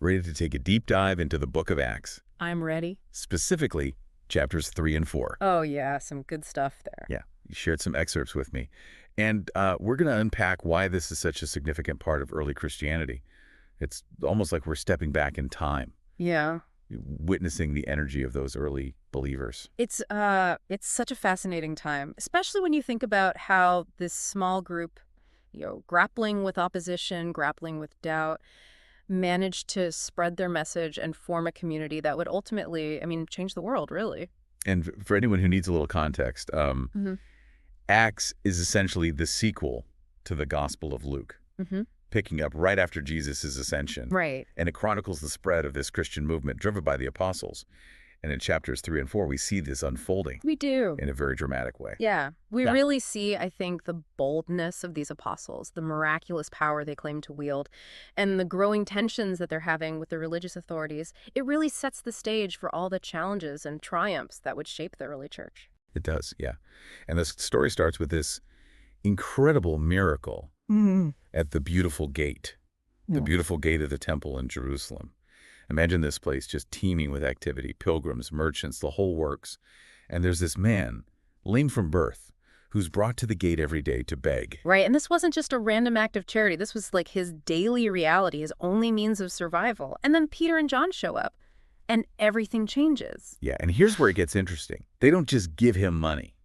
ready to take a deep dive into the book of Acts, I'm ready. specifically chapters 3 and 4. Oh, yeah, some good stuff there. Yeah, you shared some excerpts with me. And we're going to unpack why this is such a significant part of early Christianity. It's almost like we're stepping back in time, Yeah. witnessing the energy of those early believers. It's such a fascinating time, especially when you think about how this small group, grappling with opposition, grappling with doubt, managed to spread their message and form a community that would ultimately, change the world, really. And for anyone who needs a little context, Mm-hmm. Acts is essentially the sequel to the Gospel of Luke, Mm-hmm. picking up right after Jesus' ascension. Right. And it chronicles the spread of this Christian movement driven by the apostles. And in chapters 3 and 4, we see this unfolding We do. in a very dramatic way. Yeah. We Yeah. really see, I think, the boldness of these apostles, the miraculous power they claim to wield, and the growing tensions that they're having with the religious authorities. It really sets the stage for all the challenges and triumphs that would shape the early church. It does, yeah. And the story starts with this incredible miracle at the beautiful gate of the temple in Jerusalem. Imagine this place just teeming with activity, pilgrims, merchants, the whole works. And there's this man, lame from birth, who's brought to the gate every day to beg. Right, and this wasn't just a random act of charity. This was like his daily reality, his only means of survival. And then Peter and John show up, and everything changes. Yeah, and here's where it gets interesting. They don't just give him money,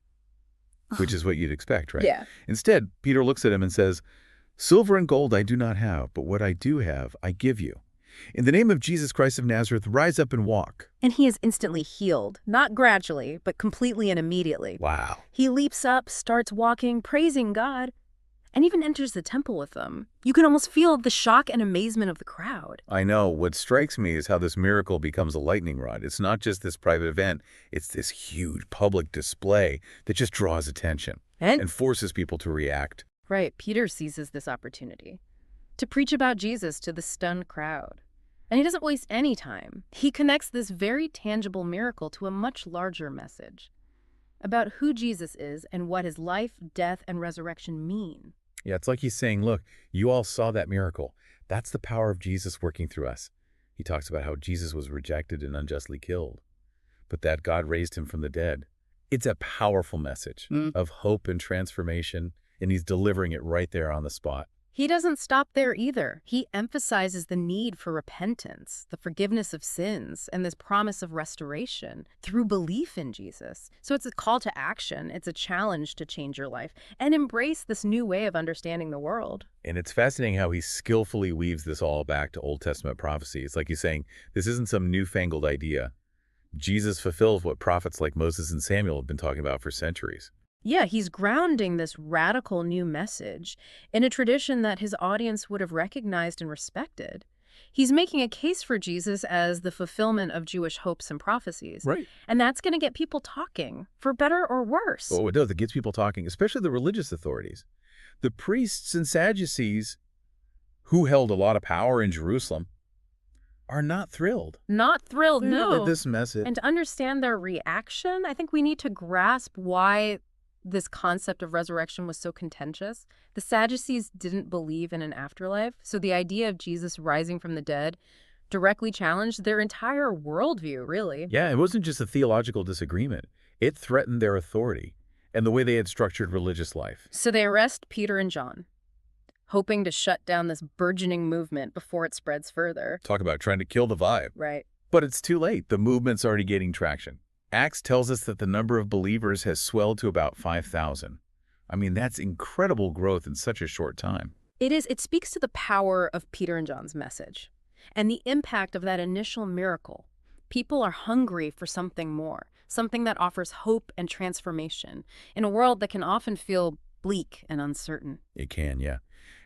which is what you'd expect, right? Yeah. Instead, Peter looks at him and says, "Silver and gold I do not have, but what I do have, I give you. In the name of Jesus Christ of Nazareth, rise up and walk." And he is instantly healed, not gradually, but completely and immediately. Wow. He leaps up, starts walking, praising God, and even enters the temple with them. You can almost feel the shock and amazement of the crowd. I know. What strikes me is how this miracle becomes a lightning rod. It's not just this private event. It's this huge public display that just draws attention and forces people to react. Right, Peter seizes this opportunity to preach about Jesus to the stunned crowd. And he doesn't waste any time. He connects this very tangible miracle to a much larger message about who Jesus is and what his life, death, and resurrection mean. Yeah, it's like he's saying, look, you all saw that miracle. That's the power of Jesus working through us. He talks about how Jesus was rejected and unjustly killed, but that God raised him from the dead. It's a powerful message of hope and transformation, and he's delivering it right there on the spot. He doesn't stop there either. He emphasizes the need for repentance, the forgiveness of sins, and this promise of restoration through belief in Jesus. So it's a call to action. It's a challenge to change your life and embrace this new way of understanding the world. And it's fascinating how he skillfully weaves this all back to Old Testament prophecy. It's like he's saying, this isn't some newfangled idea. Jesus fulfills what prophets like Moses and Samuel have been talking about for centuries. Yeah, he's grounding this radical new message in a tradition that his audience would have recognized and respected. He's making a case for Jesus as the fulfillment of Jewish hopes and prophecies. Right. And that's going to get people talking, for better or worse. Oh, it does. It gets people talking, especially the religious authorities. The priests and Sadducees, who held a lot of power in Jerusalem, are not thrilled. Not thrilled, no. With this message. And to understand their reaction, I think we need to grasp why this concept of resurrection was so contentious. The Sadducees didn't believe in an afterlife, so the idea of Jesus rising from the dead directly challenged their entire worldview, really. Yeah, it wasn't just a theological disagreement. It threatened their authority and the way they had structured religious life. So they arrest Peter and John, hoping to shut down this burgeoning movement before it spreads further. Talk about trying to kill the vibe. Right. But it's too late. The movement's already gaining traction. Acts tells us that the number of believers has swelled to about 5,000. I mean, that's incredible growth in such a short time. It is. It speaks to the power of Peter and John's message and the impact of that initial miracle. People are hungry for something more, something that offers hope and transformation in a world that can often feel bleak and uncertain. It can, yeah.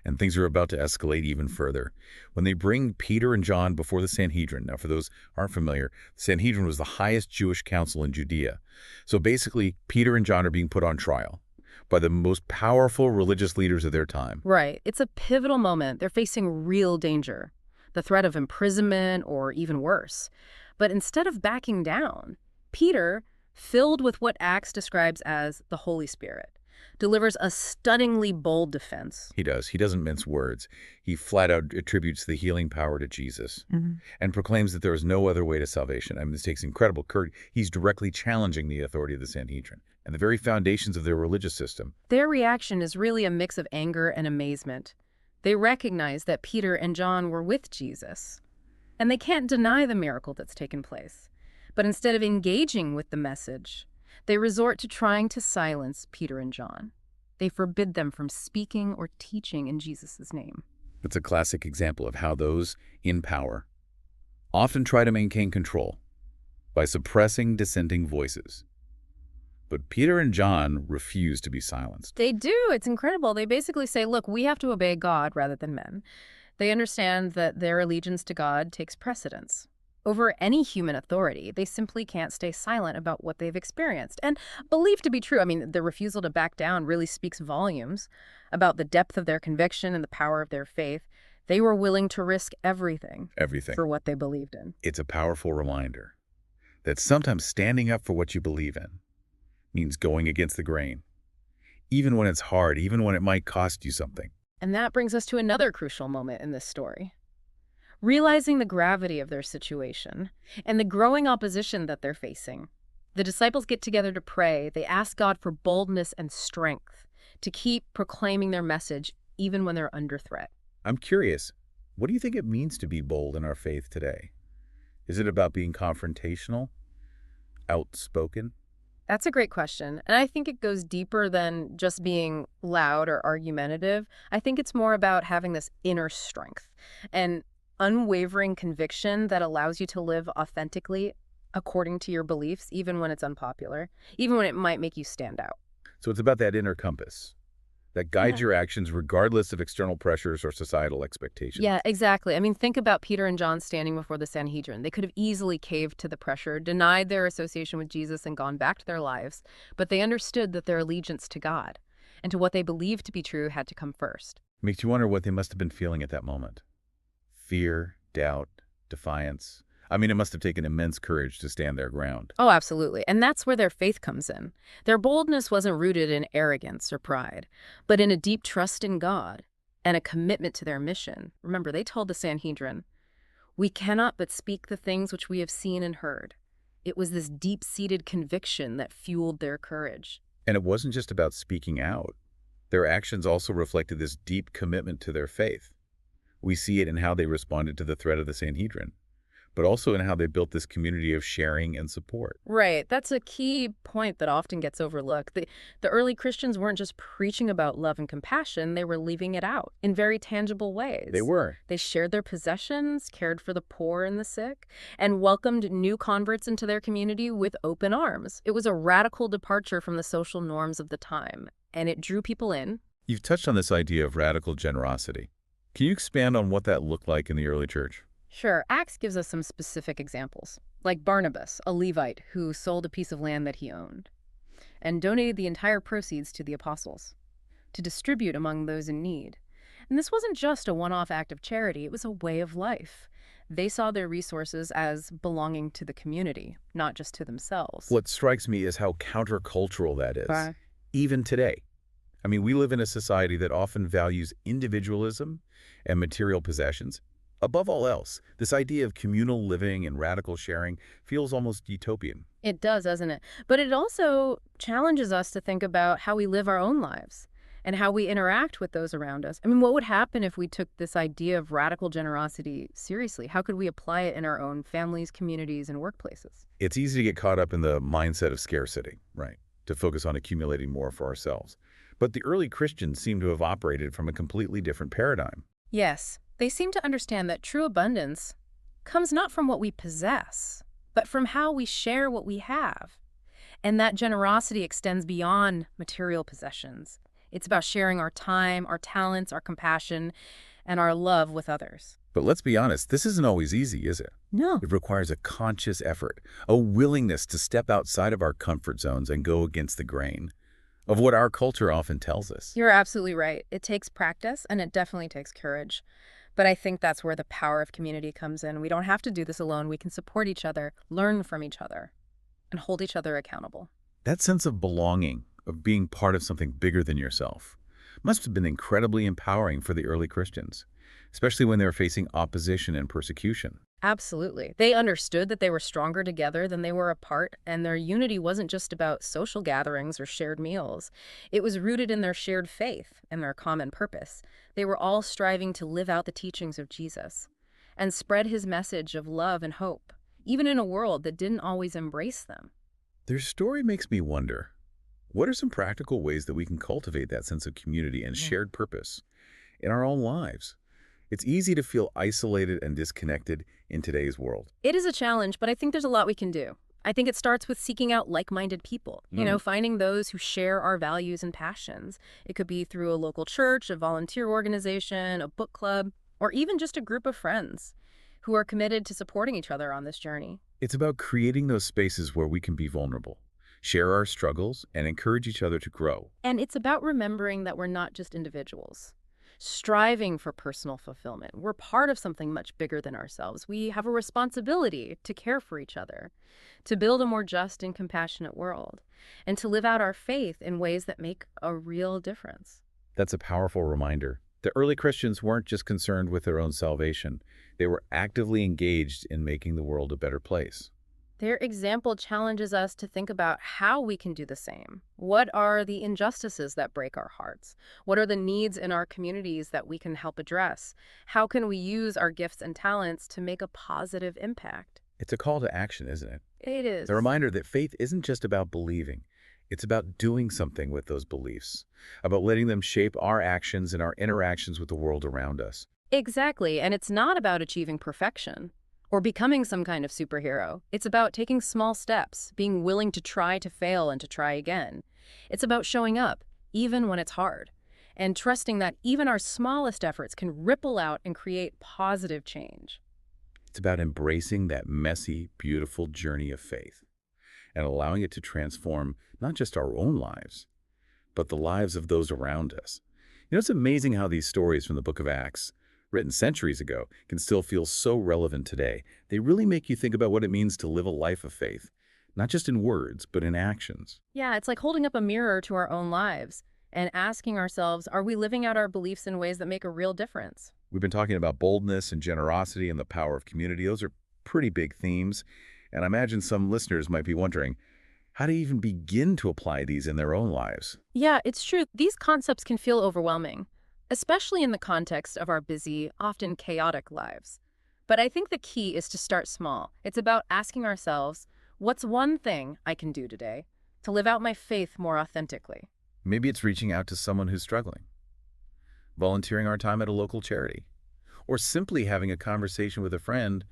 And things are about to escalate even further. When they bring Peter and John before the Sanhedrin, now for those who aren't familiar, the Sanhedrin was the highest Jewish council in Judea. So basically, Peter and John are being put on trial by the most powerful religious leaders of their time. Right. It's a pivotal moment. They're facing real danger, the threat of imprisonment or even worse. But instead of backing down, Peter, filled with what Acts describes as the Holy Spirit, delivers a stunningly bold defense. He does. He doesn't mince words. He flat out attributes the healing power to Jesus and proclaims that there is no other way to salvation. I mean, this takes incredible courage. He's directly challenging the authority of the Sanhedrin and the very foundations of their religious system. Their reaction is really a mix of anger and amazement. They recognize that Peter and John were with Jesus, and they can't deny the miracle that's taken place. But instead of engaging with the message, they resort to trying to silence Peter and John. They forbid them from speaking or teaching in Jesus' name. It's a classic example of how those in power often try to maintain control by suppressing dissenting voices. But Peter and John refuse to be silenced. They do. It's incredible. They basically say, look, we have to obey God rather than men. They understand that their allegiance to God takes precedence over any human authority. They simply can't stay silent about what they've experienced and believe to be true. I mean, the refusal to back down really speaks volumes about the depth of their conviction and the power of their faith. They were willing to risk everything for what they believed in. It's a powerful reminder that sometimes standing up for what you believe in means going against the grain, even when it's hard, even when it might cost you something. And that brings us to another crucial moment in this story. Realizing the gravity of their situation and the growing opposition that they're facing, the disciples get together to pray. They ask God for boldness and strength to keep proclaiming their message even when they're under threat. I'm curious, what do you think it means to be bold in our faith today? Is it about being confrontational, outspoken? That's a great question. And I think it goes deeper than just being loud or argumentative. I think it's more about having this inner strength and unwavering conviction that allows you to live authentically according to your beliefs, even when it's unpopular, even when it might make you stand out. So it's about that inner compass that guides your actions regardless of external pressures or societal expectations. Yeah, exactly. I mean, think about Peter and John standing before the Sanhedrin. They could have easily caved to the pressure, denied their association with Jesus, and gone back to their lives. But they understood that their allegiance to God and to what they believed to be true had to come first. Makes you wonder what they must have been feeling at that moment. Fear, doubt, defiance. I mean, it must have taken immense courage to stand their ground. Oh, absolutely. And that's where their faith comes in. Their boldness wasn't rooted in arrogance or pride, but in a deep trust in God and a commitment to their mission. Remember, they told the Sanhedrin, "We cannot but speak the things which we have seen and heard." It was this deep-seated conviction that fueled their courage. And it wasn't just about speaking out. Their actions also reflected this deep commitment to their faith. We see it in how they responded to the threat of the Sanhedrin, but also in how they built this community of sharing and support. Right. That's a key point that often gets overlooked. The early Christians weren't just preaching about love and compassion, they were leaving it out in very tangible ways. They were. They shared their possessions, cared for the poor and the sick, and welcomed new converts into their community with open arms. It was a radical departure from the social norms of the time, and it drew people in. You've touched on this idea of radical generosity. Can you expand on what that looked like in the early church? Sure, Acts gives us some specific examples, like Barnabas, a Levite who sold a piece of land that he owned and donated the entire proceeds to the apostles to distribute among those in need. And this wasn't just a one-off act of charity, it was a way of life. They saw their resources as belonging to the community, not just to themselves. What strikes me is how countercultural that is, Right. even today. I mean, we live in a society that often values individualism and material possessions. Above all else, this idea of communal living and radical sharing feels almost utopian. It does, doesn't it? But it also challenges us to think about how we live our own lives and how we interact with those around us. I mean, what would happen if we took this idea of radical generosity seriously? How could we apply it in our own families, communities, and workplaces? It's easy to get caught up in the mindset of scarcity, right? To focus on accumulating more for ourselves. But the early Christians seem to have operated from a completely different paradigm. Yes, they seem to understand that true abundance comes not from what we possess, but from how we share what we have. And that generosity extends beyond material possessions. It's about sharing our time, our talents, our compassion, and our love with others. But let's be honest, this isn't always easy, is it? No. It requires a conscious effort, a willingness to step outside of our comfort zones and go against the grain of what our culture often tells us. You're absolutely right. It takes practice, and it definitely takes courage. But I think that's where the power of community comes in. We don't have to do this alone. We can support each other, learn from each other, and hold each other accountable. That sense of belonging, of being part of something bigger than yourself must have been incredibly empowering for the early Christians, especially when they were facing opposition and persecution. Absolutely. They understood that they were stronger together than they were apart, and their unity wasn't just about social gatherings or shared meals. It was rooted in their shared faith and their common purpose. They were all striving to live out the teachings of Jesus and spread his message of love and hope, even in a world that didn't always embrace them. Their story makes me wonder, what are some practical ways that we can cultivate that sense of community and shared purpose in our own lives? It's easy to feel isolated and disconnected in today's world. It is a challenge, but I think there's a lot we can do. I think it starts with seeking out like-minded people, finding those who share our values and passions. It could be through a local church, a volunteer organization, a book club, or even just a group of friends who are committed to supporting each other on this journey. It's about creating those spaces where we can be vulnerable, share our struggles, and encourage each other to grow. And it's about remembering that we're not just individuals, striving for personal fulfillment. We're part of something much bigger than ourselves. We have a responsibility to care for each other, to build a more just and compassionate world, and to live out our faith in ways that make a real difference. That's a powerful reminder. The early Christians weren't just concerned with their own salvation. They were actively engaged in making the world a better place. Their example challenges us to think about how we can do the same. What are the injustices that break our hearts? What are the needs in our communities that we can help address? How can we use our gifts and talents to make a positive impact? It's a call to action, isn't it? It is. The reminder that faith isn't just about believing. It's about doing something with those beliefs, about letting them shape our actions and our interactions with the world around us. Exactly, and it's not about achieving perfection or becoming some kind of superhero. It's about taking small steps, being willing to try to fail and to try again. It's about showing up, even when it's hard, and trusting that even our smallest efforts can ripple out and create positive change. It's about embracing that messy, beautiful journey of faith and allowing it to transform not just our own lives, but the lives of those around us. It's amazing how these stories from the book of Acts, written centuries ago, can still feel so relevant today. They really make you think about what it means to live a life of faith, not just in words, but in actions. Yeah, it's like holding up a mirror to our own lives and asking ourselves, are we living out our beliefs in ways that make a real difference? We've been talking about boldness and generosity and the power of community. Those are pretty big themes. And I imagine some listeners might be wondering, how to even begin to apply these in their own lives? Yeah, it's true. These concepts can feel overwhelming, especially in the context of our busy, often chaotic lives. But I think the key is to start small. It's about asking ourselves, what's one thing I can do today to live out my faith more authentically? Maybe it's reaching out to someone who's struggling, volunteering our time at a local charity, or simply having a conversation with a friend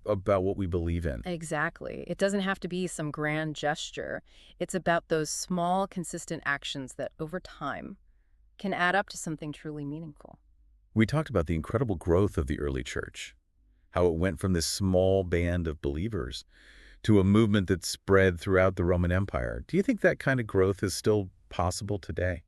about what we believe in. Exactly. It doesn't have to be some grand gesture. It's about those small, consistent actions that, over time, can add up to something truly meaningful. We talked about the incredible growth of the early church, how it went from this small band of believers to a movement that spread throughout the Roman Empire. Do you think that kind of growth is still possible today?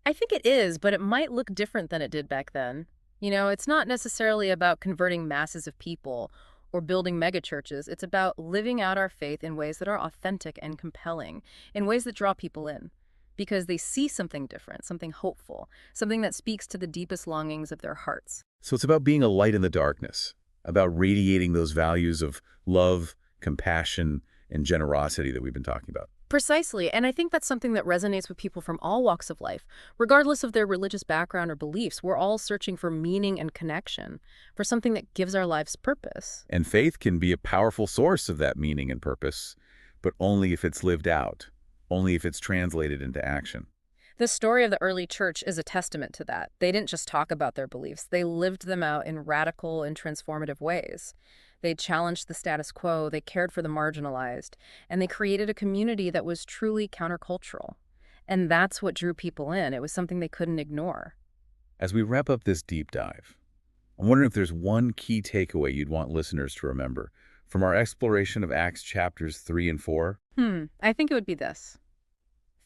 I think it is, but it might look different than it did back then. It's not necessarily about converting masses of people or building megachurches. It's about living out our faith in ways that are authentic and compelling, in ways that draw people in, because they see something different, something hopeful, something that speaks to the deepest longings of their hearts. So it's about being a light in the darkness, about radiating those values of love, compassion, and generosity that we've been talking about. Precisely, and I think that's something that resonates with people from all walks of life. Regardless of their religious background or beliefs, we're all searching for meaning and connection, for something that gives our lives purpose. And faith can be a powerful source of that meaning and purpose, but only if it's lived out, only if it's translated into action. The story of the early church is a testament to that. They didn't just talk about their beliefs, they lived them out in radical and transformative ways. They challenged the status quo, they cared for the marginalized, and they created a community that was truly countercultural. And that's what drew people in. It was something they couldn't ignore. As we wrap up this deep dive, I'm wondering if there's one key takeaway you'd want listeners to remember from our exploration of Acts chapters 3 and 4. I think it would be this.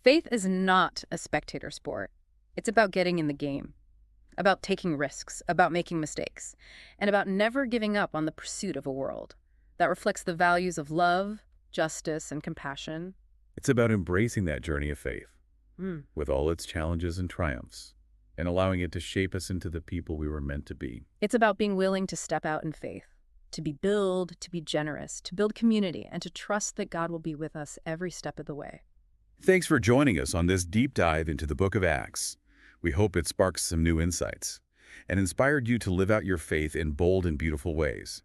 Faith is not a spectator sport. It's about getting in the game, about taking risks, about making mistakes, and about never giving up on the pursuit of a world that reflects the values of love, justice, and compassion. It's about embracing that journey of faith, Mm. with all its challenges and triumphs, and allowing it to shape us into the people we were meant to be. It's about being willing to step out in faith, to be generous, to build community, and to trust that God will be with us every step of the way. Thanks for joining us on this deep dive into the book of Acts. We hope it sparks some new insights and inspired you to live out your faith in bold and beautiful ways.